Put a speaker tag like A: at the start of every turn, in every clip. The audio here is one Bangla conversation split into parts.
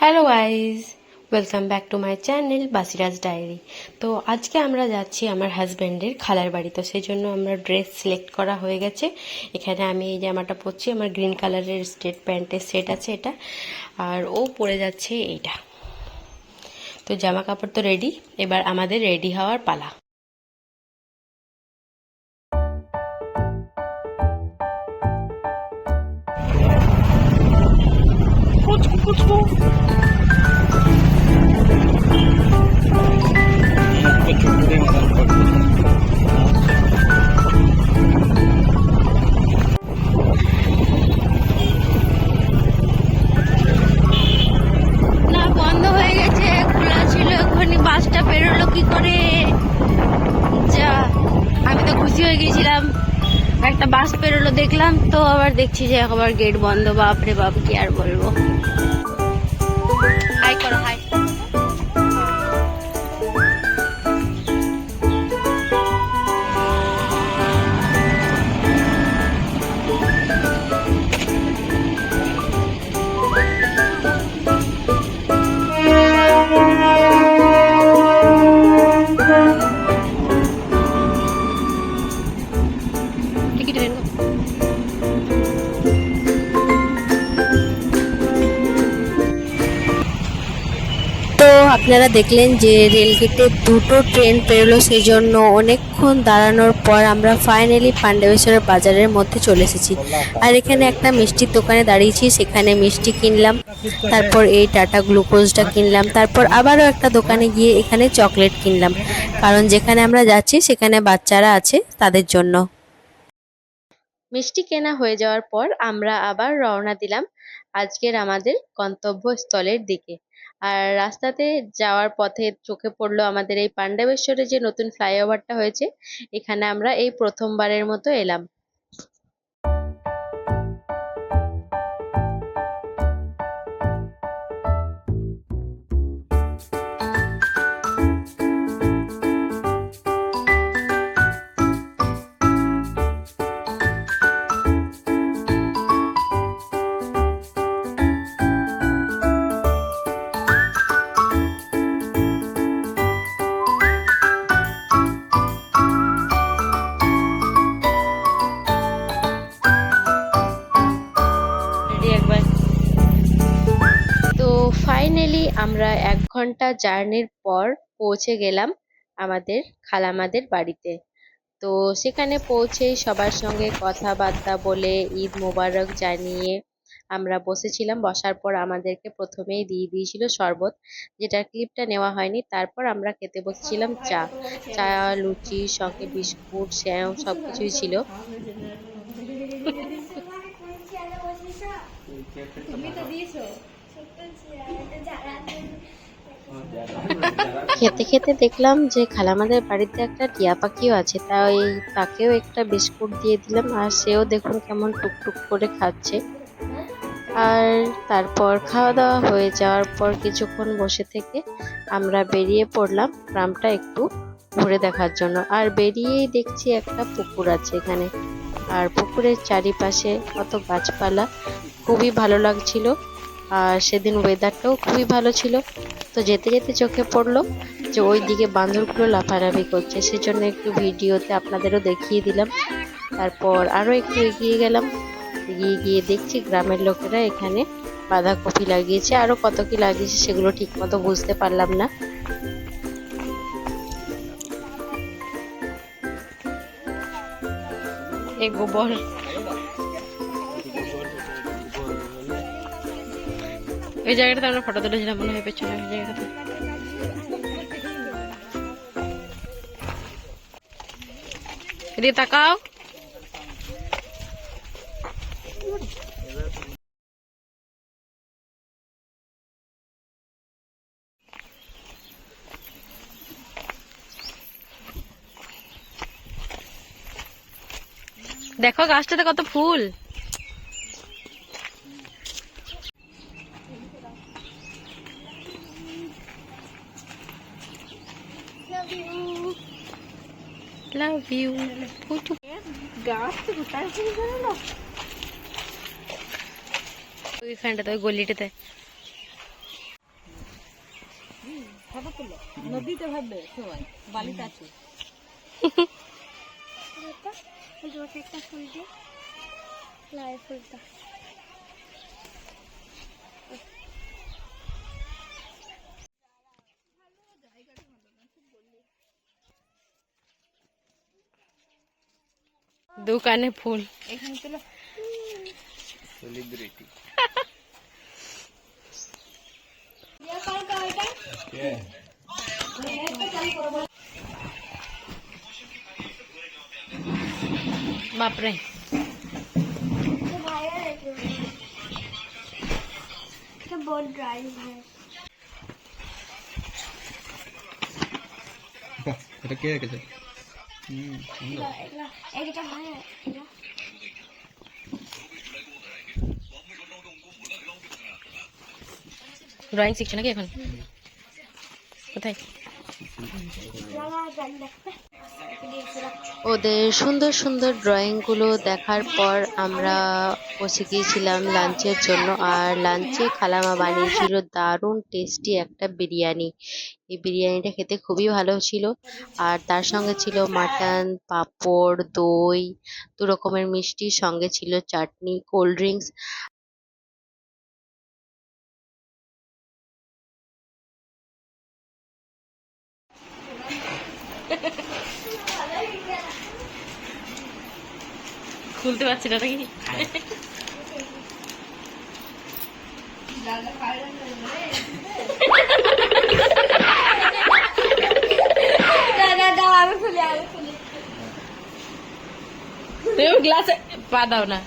A: Hello guys, welcome back to my channel Basiraj diary. তো আজকে আমরা যাচ্ছি আমার হাজব্যান্ডের খালার বাড়ি। তো সেই জন্য আমরা ড্রেস সিলেক্ট করা হয়ে গেছে। এখানে আমি এই জামাটা পরছি, আমার গ্রিন কালারের স্ট্রেট প্যান্টের সেট আছে এটা, আর ও পরে যাচ্ছে এইটা। তো জামা কাপড় তো রেডি, এবার আমাদের রেডি হওয়ার পালা। না, বন্ধ হয়ে গেছে, খোলা ছিল এখনই। বাসটা বেরোলো কি করে? যা, আমি তো খুশি হয়ে গেছিলাম, একটা বাস বেরোলো দেখলাম, তো আবার দেখছি যে আবার গেট বন্ধ। বাপরে বাপ, কি আর বলবো। হাই করো, হাই। Ticket rain. তো আপনারা দেখলেন যে রেলগেটে দুটো ট্রেন পেরোলো, সেই জন্য অনেকক্ষণ দাঁড়ানোর পর আমরা ফাইনালি পাণ্ডবেশ্বরের বাজারের মধ্যে চলে এসেছি। আর এখানে একটা মিষ্টির দোকানে দাঁড়িয়েছি, সেখানে মিষ্টি কিনলাম, তারপর এই টাটা গ্লুকোজটা কিনলাম, তারপর আবারও একটা দোকানে গিয়ে এখানে চকলেট কিনলাম, কারণ যেখানে আমরা যাচ্ছি সেখানে বাচ্চারা আছে, তাদের জন্য। মিষ্টি কেনা হয়ে যাওয়ার পর আমরা আবার রওনা দিলাম আজকের আমাদের গন্তব্যস্থলের দিকে। আর রাস্তাতে যাওয়ার পথে চোখে পড়লো আমাদের এই পাণ্ডবেশ্বরে যে নতুন ফ্লাইওভারটা হয়েছে, এখানে আমরা এই প্রথমবারের মতো এলাম। একবার তো ফাইনালি আমরা 1 ঘন্টা জার্নির পর পৌঁছে গেলাম আমাদের খালামাদের বাড়িতে। তো সেখানে পৌঁছেই সবার সঙ্গে কথাবার্তা বলে ঈদ মোবারক জানিয়ে আমরা বসেছিলাম। বসার পর আমাদেরকে প্রথমেই দিয়ে দিয়েছিল শরবত, যেটার ক্লিপটা নেওয়া হয়নি। তারপর আমরা খেতে বসেছিলাম চা। চা, লুচি, সঙ্গে বিস্কুট, স্যাও সবকিছুই ছিল। খেতে খেতে দেখলাম যে খালামাদের বাড়িতে একটা টিয়া পাখিও আছে, তাই তাকেও একটা বিস্কুট দিয়ে দিলাম, আর সেও দেখুন কেমন টুকটুক করে খাচ্ছে। আর তারপর খাওয়া দাওয়া হয়ে যাওয়ার পর কিছুক্ষণ বসে থেকে আমরা বেরিয়ে পড়লাম গ্রামটা একটু ঘুরে দেখার জন্য। আর বেরিয়েই দেখছি একটা পুকুর আছে এখানে, আর পুকুরের চারিপাশে কত গাছপালা, খুবই ভালো লাগছিল। আর সেদিন ওয়েদারটাও খুবই ভালো ছিল। তো যেতে যেতে চোখে পড়লো যে ওই দিকে বান্দরগুলো লাফালাফি করছে, সেজন্য একটু ভিডিওতে আপনাদেরও দেখিয়ে দিলাম। তারপর আরো একটু এগিয়ে গেলাম, এগিয়ে গিয়ে দেখছি গ্রামের লোকেরা এখানে বাঁধাকপি লাগিয়েছে, আরো কত কি লাগিয়েছে সেগুলো ঠিক মতো বুঝতে পারলাম না। এই গোবর, ওই জায়গাটাতে আমরা ফটো তুলেছিলাম মনে হয়, পেছনে ওই জায়গাটাতে। এদিকে তাকাও। দেখো গাছটাতে কত ফুল। Love you. গাছ তো কোথায় ওইখানটাতে, ওই গলিটাতে।
B: নদীতে ভাববে সবাই বালিতে আছে।
C: একটা ফুল দিয়ে লাল ফুলটা
A: দোকানে ফুল
B: এখানে চলো
D: सेलिब्रिटी
A: বাপরে
C: बहुत ड्राई है
D: এটা কে রেখেছে
C: এটা ভাই এটা
A: ড্রয়িং শিখছে নাকি এখন কোথায় ওদের সুন্দর সুন্দর ড্রয়িংগুলো দেখার পর আমরা বসে গিয়েছিলাম লাঞ্চের জন্য। আর লাঞ্চে খালামা বানিয়েছিল দারুণ টেস্টি একটা বিরিয়ানি। এই বিরিয়ানিটা খেতে খুবই ভালো ছিল। আর তার সঙ্গে ছিল মাটন, পাঁপড়, দই, 2 রকমের মিষ্টি, সঙ্গে ছিল চাটনি, কোল্ড ড্রিঙ্কস। খুলতে পারছি না নাকি তুমি গ্লাসে পা দাও না।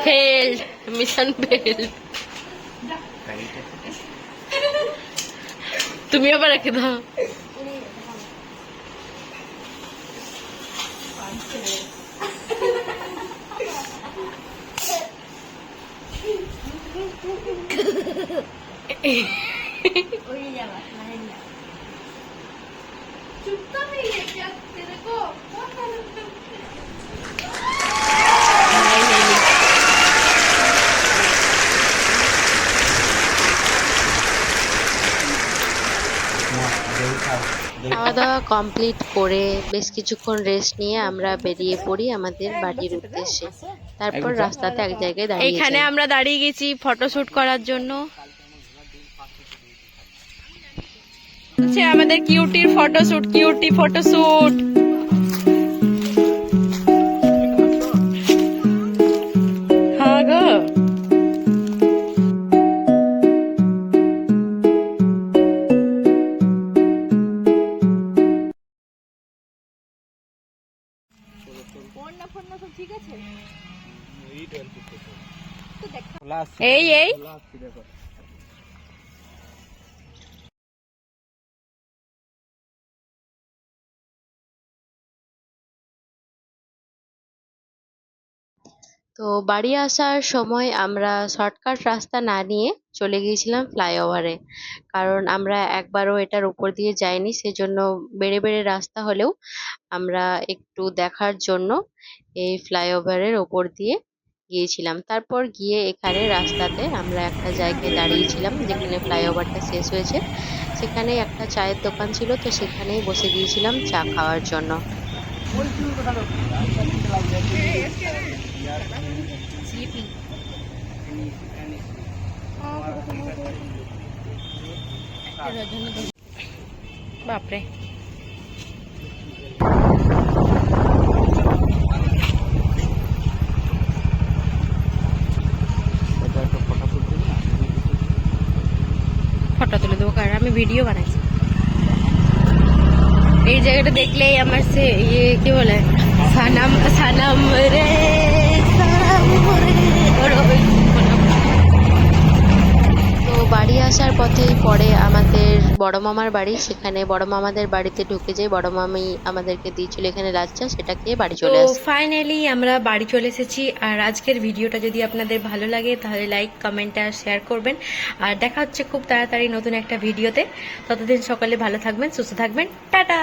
A: Fail, mission fail. তুমি আবার রেখে দাও। খাওয়া দাওয়া কমপ্লিট করে বেশ কিছুক্ষণ রেস্ট নিয়ে আমরা বেরিয়ে পড়ি আমাদের বাড়ির উদ্দেশ্যে। তারপর রাস্তাতে এক জায়গায় দাঁড়িয়ে
E: এখানে আমরা দাঁড়িয়ে গেছি ফটোশুট করার জন্য। আমাদের কিউটির ফটোশুট, কিউটি ফটোশুট। হ্যাঁ গো এই এই
A: তো বাড়ি আসার সময় আমরা শর্টকাট রাস্তা না নিয়ে চলে গিয়েছিলাম ফ্লাইওভারে। কারণ আমরা একবারও এটার উপর দিয়ে যাইনি, সেজন্য বেড়ে বেড়ে রাস্তা হলেও আমরা একটু দেখার জন্য এই ফ্লাইওভারের ওপর দিয়ে গিয়েছিলাম। তারপর গিয়ে এখানে রাস্তাতে আমরা একটা জায়গায় দাঁড়িয়েছিলাম যেখানে ফ্লাইওভারটা শেষ হয়েছে। সেখানে একটা চায়ের দোকান ছিল, তো সেখানেই বসে গিয়েছিলাম চা খাওয়ার জন্য।
E: বাপরে ফটো তুলে দেবো, কারণ আমি ভিডিও বানাইছি। এই জায়গাটা দেখলেই আমার সে ইয়ে কি বলে সানাম সানাম রে সানাম রে।
A: তো বাড়ি আসার পথে পরে আমাদের বড় মামার বাড়ি, সেখানে বড় মামাদের বাড়িতে ঢুকে যাই। বড় মামি আমাদেরকে দিয়েছিল এখানে লাচ্চা, সেটা খেয়ে বাড়ি চলে
E: তো
A: আসি।
E: ফাইনালি আমরা বাড়ি চলে এসেছি। আর আজকের ভিডিওটা যদি আপনাদের ভালো লাগে তাহলে লাইক, কমেন্ট আর শেয়ার করবেন। আর দেখা হচ্ছে খুব তাড়াতাড়ি নতুন একটা ভিডিওতে। ততদিন সকালে ভালো থাকবেন, সুস্থ থাকবেন, টাটা।